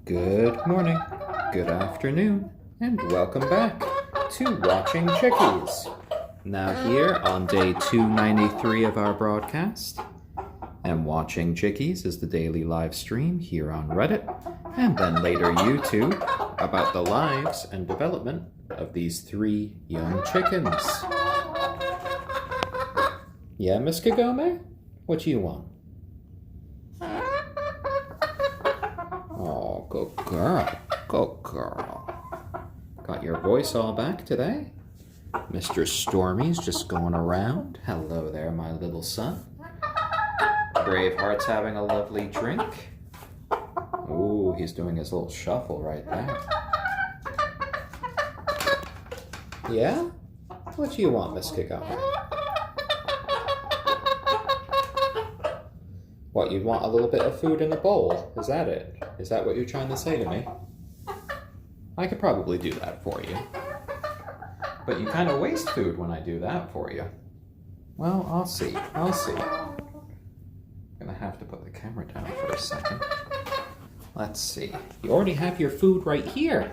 Good morning, good afternoon, and welcome back to Watching Chickies. Now here on day 293 of our broadcast, and Watching Chickies is the daily live stream here on Reddit, and then later YouTube, about the lives and development of these 3 young chickens. Yeah, Miss Kagome? What do you want? Oh, good girl. Good girl. Got your voice all back today. Mr. Stormy's just going around. Hello there, my little son. Braveheart's having a lovely drink. Ooh, he's doing his little shuffle right there. Yeah? What do you want, Miss Kagome? What, you'd want a little bit of food in a bowl? Is that it? Is that what you're trying to say to me? I could probably do that for you. But you kind of waste food when I do that for you. Well, I'll see. I'll see. I'm gonna have to put the camera down for a second. Let's see. You already have your food right here.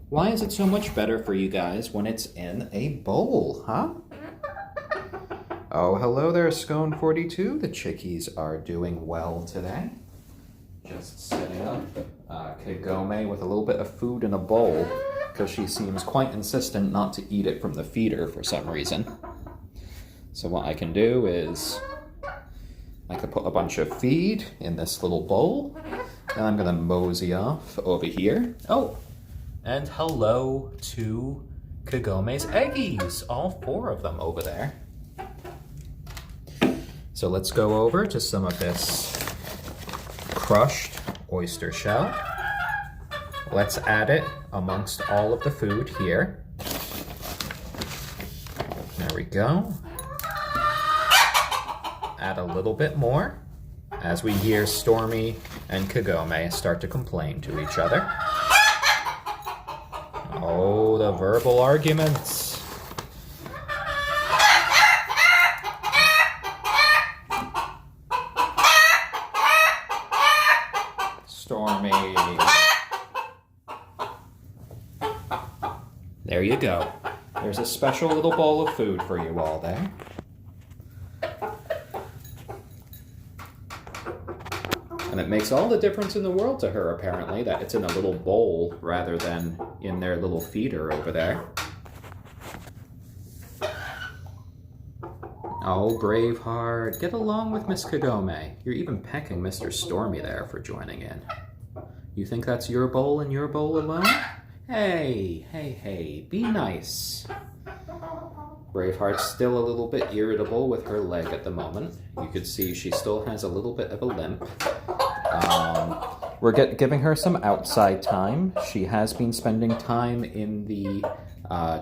Why is it so much better for you guys when it's in a bowl, huh? Oh, hello there, Scone42. The chickies are doing well today. Just setting up Kagome with a little bit of food in a bowl because she seems quite insistent not to eat it from the feeder for some reason. So what I can do is I could put a bunch of feed in this little bowl, and I'm going to mosey off over here. Oh, and hello to Kagome's eggies, all 4 of them over there. So let's go over to some of this crushed oyster shell. Let's add it amongst all of the food here. There we go. Add a little bit more as we hear Stormy and Kagome start to complain to each other. Oh, the verbal arguments. Stormy. There you go. There's a special little bowl of food for you all there. And it makes all the difference in the world to her, apparently, that it's in a little bowl rather than in their little feeder over there. Oh, Braveheart, get along with Miss Kagome. You're even pecking Mr. Stormy there for joining in. You think that's your bowl and your bowl alone? Hey, hey, hey, be nice. Braveheart's still a little bit irritable with her leg at the moment. You could see she still has a little bit of a limp. We're giving her some outside time. She has been spending time in the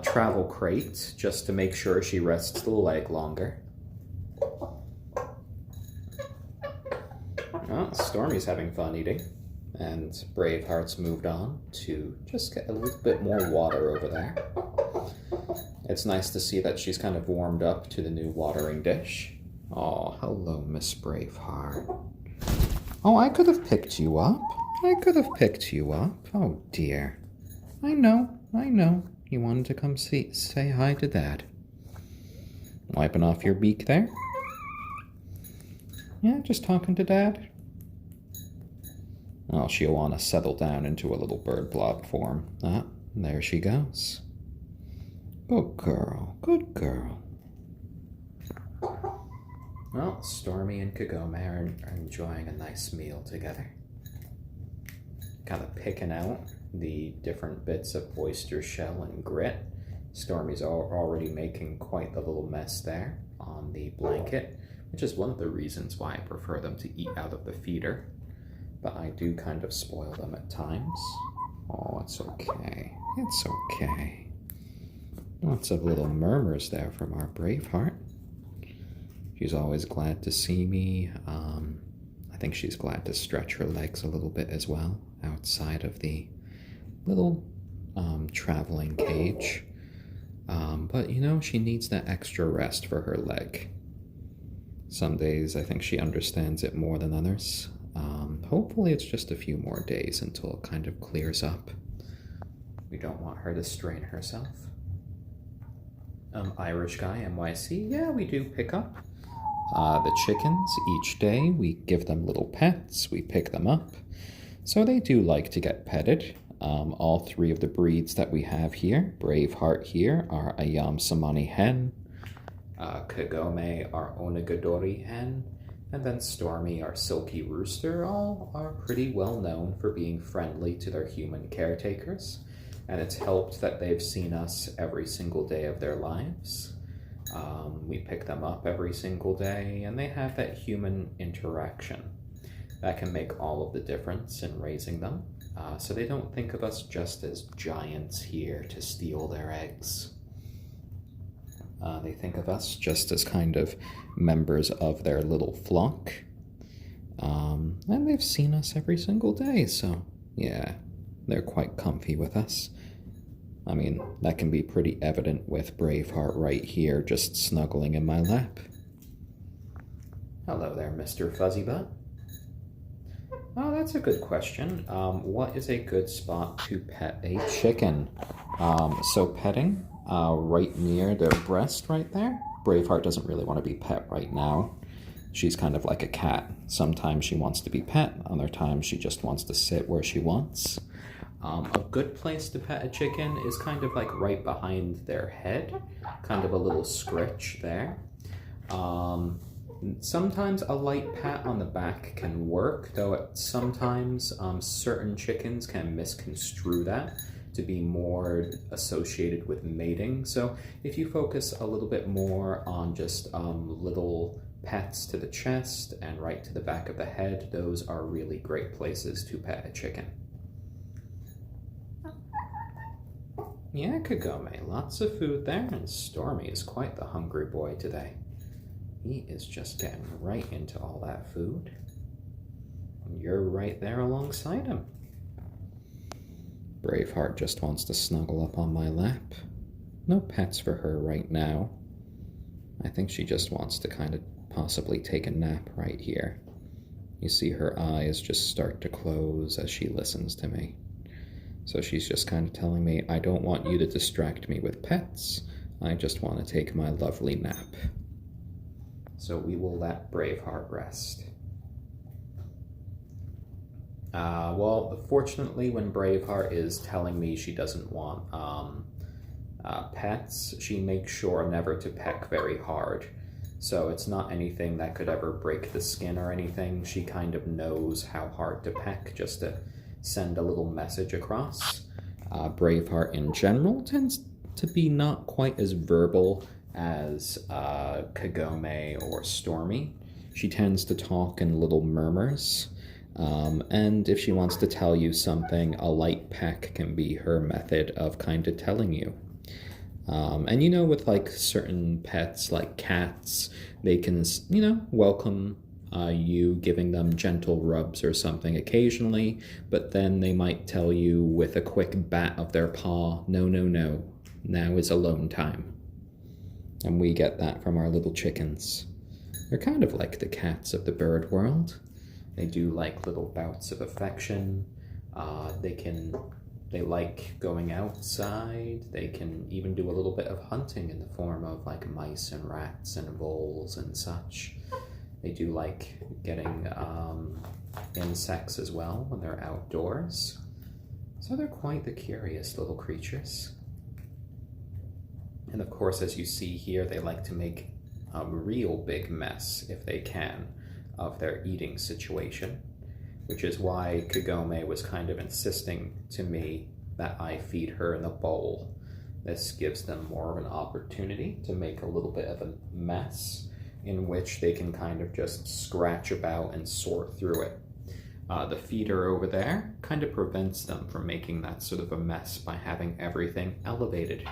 travel crate just to make sure she rests the leg longer. Oh, Stormy's having fun eating. And Braveheart's moved on to just get a little bit more water over there. It's nice to see that she's kind of warmed up to the new watering dish. Oh, hello, Miss Braveheart. Oh, I could have picked you up. I could have picked you up. Oh, dear. I know. You wanted to come say hi to Dad. Wiping off your beak there? Yeah, just talking to Dad. Well, she'll want to settle down into a little bird blob form. Ah, there she goes. Good girl, good girl. Well, Stormy and Kagome are enjoying a nice meal together. Kind of picking out the different bits of oyster shell and grit. Stormy's already making quite the little mess there on the blanket, which is one of the reasons why I prefer them to eat out of the feeder. But I do kind of spoil them at times. Oh, it's okay. It's okay. Lots of little murmurs there from our Braveheart. She's always glad to see me. I think she's glad to stretch her legs a little bit as well outside of the little traveling cage. But, you know, she needs that extra rest for her leg. Some days I think she understands it more than others. hopefully it's just a few more days until it kind of clears up. We don't want her to strain herself. Irish guy, NYC, yeah, we do pick up the chickens each day. We give them little pets, we pick them up. So they do like to get petted. All three of the breeds that we have here, Braveheart here, our ayam cemeni hen, Kagome, our onagadori hen, and then Stormy, our silkie rooster, all are pretty well known for being friendly to their human caretakers. And it's helped that they've seen us every single day of their lives. We pick them up every single day, and they have that human interaction. That can make all of the difference in raising them, so they don't think of us just as giants here to steal their eggs. They think of us just as kind of members of their little flock, and they've seen us every single day, so yeah, they're quite comfy with us. I mean, that can be pretty evident with Braveheart right here, just snuggling in my lap. Hello there, Mr. Fuzzybutt. Oh, that's a good question. What is a good spot to pet a chicken? So petting, right near their breast right there. Braveheart doesn't really want to be pet right now. She's kind of like a cat. Sometimes she wants to be pet, other times she just wants to sit where she wants. A good place to pet a chicken is kind of like right behind their head, kind of a little scritch there. Sometimes a light pat on the back can work, though sometimes certain chickens can misconstrue that to be more associated with mating. So if you focus a little bit more on just little pats to the chest and right to the back of the head, those are really great places to pet a chicken. Yeah, Kagome, lots of food there, and Stormy is quite the hungry boy today. He is just getting right into all that food. And you're right there alongside him. Braveheart just wants to snuggle up on my lap. No pets for her right now. I think she just wants to kind of possibly take a nap right here. You see her eyes just start to close as she listens to me. So she's just kind of telling me, I don't want you to distract me with pets. I just want to take my lovely nap. So we will let Braveheart rest. Well, fortunately, when Braveheart is telling me she doesn't want pets, she makes sure never to peck very hard. So it's not anything that could ever break the skin or anything. She kind of knows how hard to peck just to send a little message across. Braveheart in general tends to be not quite as verbal as Kagome or Stormy. She tends to talk in little murmurs, and if she wants to tell you something, a light peck can be her method of kind of telling you. And you know, with like certain pets like cats, they can, you know, welcome you giving them gentle rubs or something occasionally, but then they might tell you with a quick bat of their paw, no, no, no, now is alone time. And we get that from our little chickens. They're kind of like the cats of the bird world. They do like little bouts of affection. They like going outside. They can even do a little bit of hunting in the form of like mice and rats and voles and such. They do like getting insects as well when they're outdoors. So they're quite the curious little creatures. And of course, as you see here, they like to make a real big mess, if they can, of their eating situation, which is why Kagome was kind of insisting to me that I feed her in a bowl. This gives them more of an opportunity to make a little bit of a mess in which they can kind of just scratch about and sort through it. The feeder over there kind of prevents them from making that sort of a mess by having everything elevated.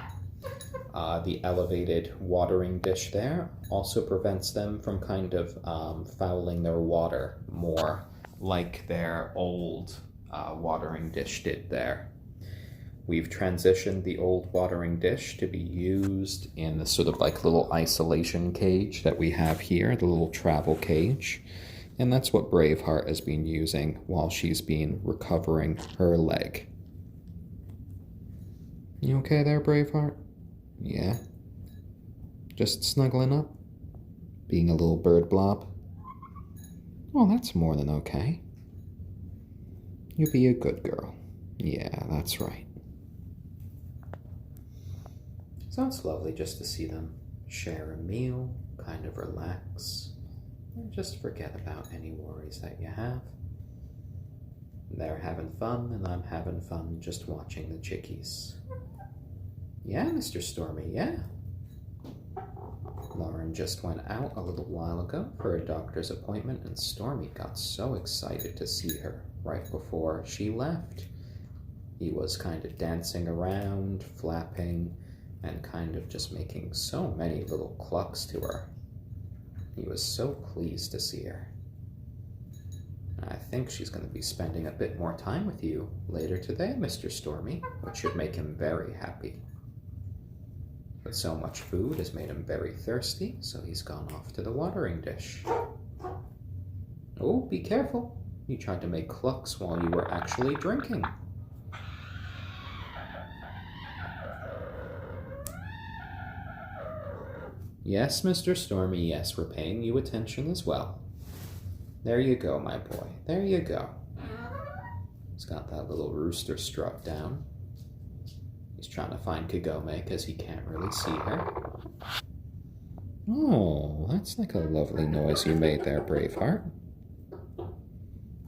The elevated watering dish there also prevents them from kind of fouling their water more like their old watering dish did there. We've transitioned the old watering dish to be used in the sort of like little isolation cage that we have here, the little travel cage. And that's what Braveheart has been using while she's been recovering her leg. You okay there, Braveheart? Yeah? Just snuggling up? Being a little bird blob? Well, that's more than okay. You be a good girl. Yeah, that's right. So it's lovely just to see them share a meal, kind of relax, and just forget about any worries that you have. They're having fun, and I'm having fun just watching the chickies. Yeah, Mr. Stormy, yeah. Lauren just went out a little while ago for a doctor's appointment, and Stormy got so excited to see her right before she left. He was kind of dancing around, flapping, and kind of just making so many little clucks to her. He was so pleased to see her. I think she's going to be spending a bit more time with you later today, Mr. Stormy, which should make him very happy. But so much food has made him very thirsty, so he's gone off to the watering dish. Oh, be careful. You tried to make clucks while you were actually drinking. Yes, Mr. Stormy, yes, we're paying you attention as well. There you go, my boy. There you go. He's got that little rooster strut down. He's trying to find Kagome because he can't really see her. Oh, that's like a lovely noise you made there, Braveheart.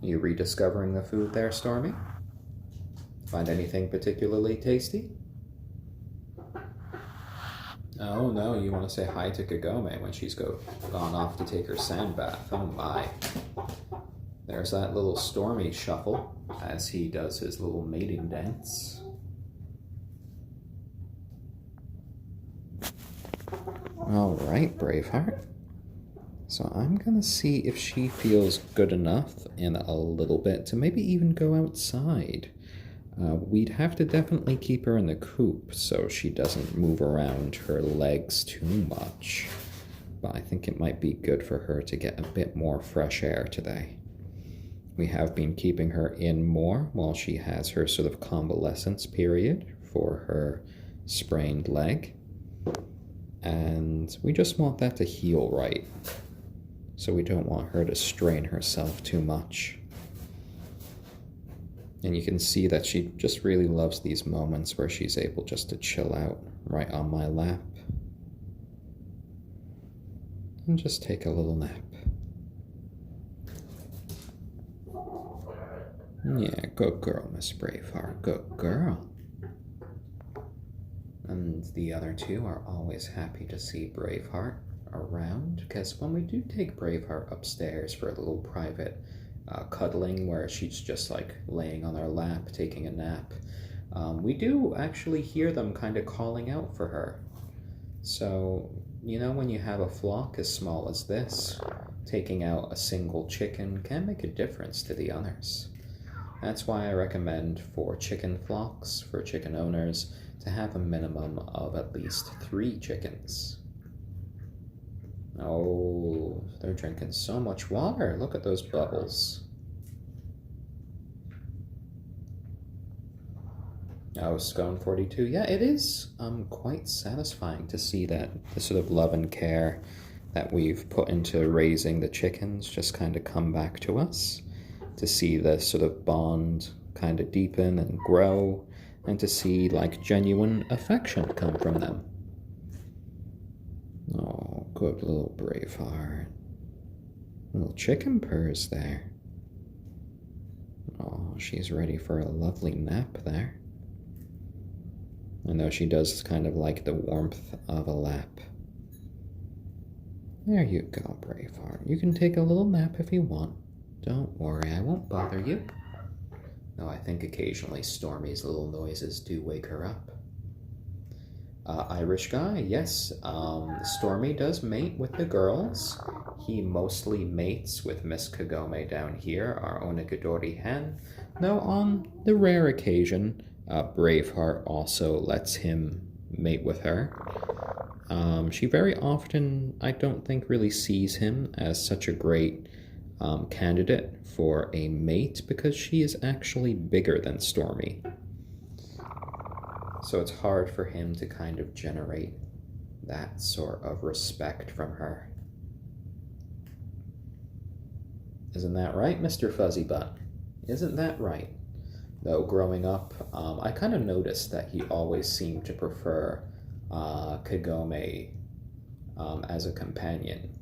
You rediscovering the food there, Stormy? Find anything particularly tasty? Oh no, you want to say hi to Kagome when she's gone off to take her sand bath. Oh my. There's that little Stormy shuffle as he does his little mating dance. Alright, Braveheart. So I'm gonna see if she feels good enough in a little bit to maybe even go outside. We'd have to definitely keep her in the coop so she doesn't move around her legs too much. But I think it might be good for her to get a bit more fresh air today. We have been keeping her in more while she has her sort of convalescence period for her sprained leg. And we just want that to heal right. So we don't want her to strain herself too much. And you can see that she just really loves these moments where she's able just to chill out right on my lap. And just take a little nap. Yeah, good girl, Miss Braveheart, good girl. And the other two are always happy to see Braveheart around, because when we do take Braveheart upstairs for a little private cuddling where she's just like laying on our lap taking a nap, we do actually hear them kind of calling out for her. So, you know, when you have a flock as small as this, taking out a single chicken can make a difference to the others. That's why I recommend for chicken flocks, for chicken owners, to have a minimum of at least 3 chickens. Oh, they're drinking so much water. Look at those bubbles. Oh, Scone 42. Yeah, it is quite satisfying to see that the sort of love and care that we've put into raising the chickens just kind of come back to us. To see the sort of bond kind of deepen and grow, and to see like genuine affection come from them. Oh, good little Braveheart. Little chicken purrs there. Oh, she's ready for a lovely nap there. I know she does kind of like the warmth of a lap. There you go, Braveheart. You can take a little nap if you want. Don't worry, I won't bother you. Though I think occasionally Stormy's little noises do wake her up. Irish guy, yes. Stormy does mate with the girls. He mostly mates with Miss Kagome down here, our onagadori hen. Though on the rare occasion, Braveheart also lets him mate with her. She very often, I don't think, really sees him as such a great candidate for a mate because she is actually bigger than Stormy. So it's hard for him to kind of generate that sort of respect from her. Isn't that right, Mr. Fuzzy Butt? Isn't that right? Though growing up, I kind of noticed that he always seemed to prefer Kagome as a companion.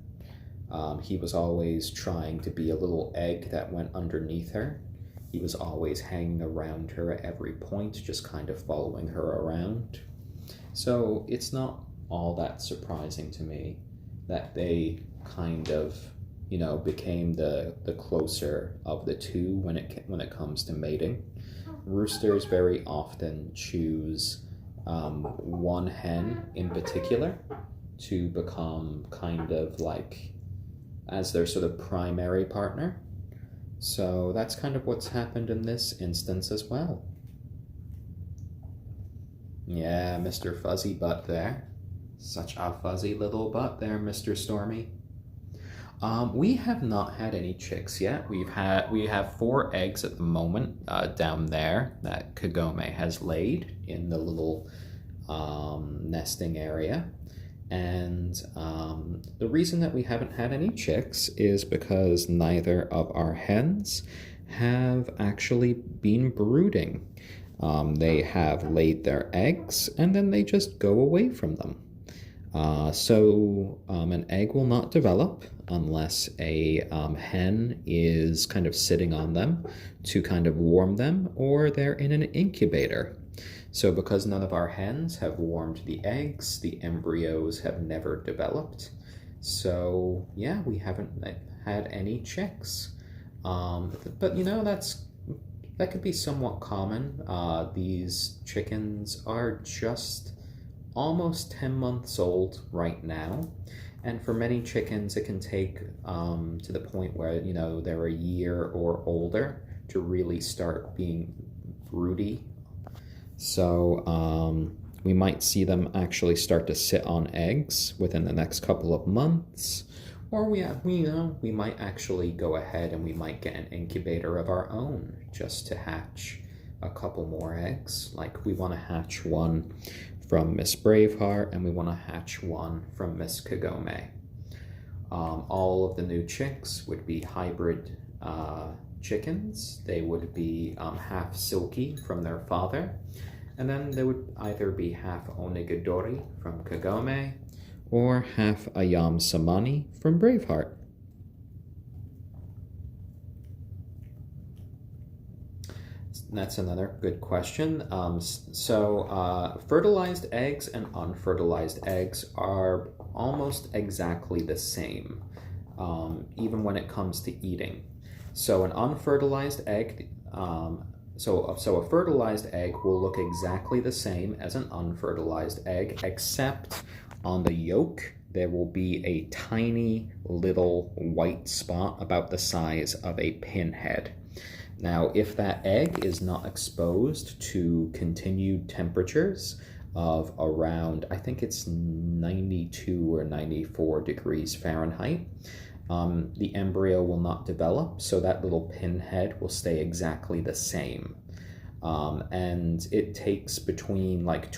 He was always trying to be a little egg that went underneath her. He was always hanging around her at every point, just kind of following her around. So it's not all that surprising to me that they kind of, became the closer of the two when it comes to mating. Roosters very often choose one hen in particular to become kind of like as their sort of primary partner. So that's kind of what's happened in this instance as well. Yeah, Mr. Fuzzy Butt there. Such a fuzzy little butt there, Mr. Stormy. We have not had any chicks yet. We have 4 eggs at the moment down there that Kagome has laid in the little nesting area. And the reason that we haven't had any chicks is because neither of our hens have actually been brooding. They have laid their eggs and then they just go away from them. So an egg will not develop unless a hen is kind of sitting on them to kind of warm them, or they're in an incubator. So because none of our hens have warmed the eggs, the embryos have never developed. So yeah, we haven't had any chicks. But that could be somewhat common. These chickens are just almost 10 months old right now. And for many chickens, it can take to the point where, they're a year or older to really start being broody. So we might see them actually start to sit on eggs within the next couple of months. Or we might actually go ahead and we might get an incubator of our own just to hatch a couple more eggs. Like we want to hatch one from Miss Braveheart, and we want to hatch one from Miss Kagome. All of the new chicks would be hybrid chickens. They would be half silkie from their father, and then they would either be half onagadori from Kagome, or half ayam cemeni from Braveheart. That's another good question. So fertilized eggs and unfertilized eggs are almost exactly the same, even when it comes to eating. So an unfertilized egg, so a fertilized egg will look exactly the same as an unfertilized egg, except on the yolk there will be a tiny little white spot about the size of a pinhead. Now, if that egg is not exposed to continued temperatures of around, I think it's 92 or 94 degrees Fahrenheit, the embryo will not develop, so that little pinhead will stay exactly the same. And it takes between like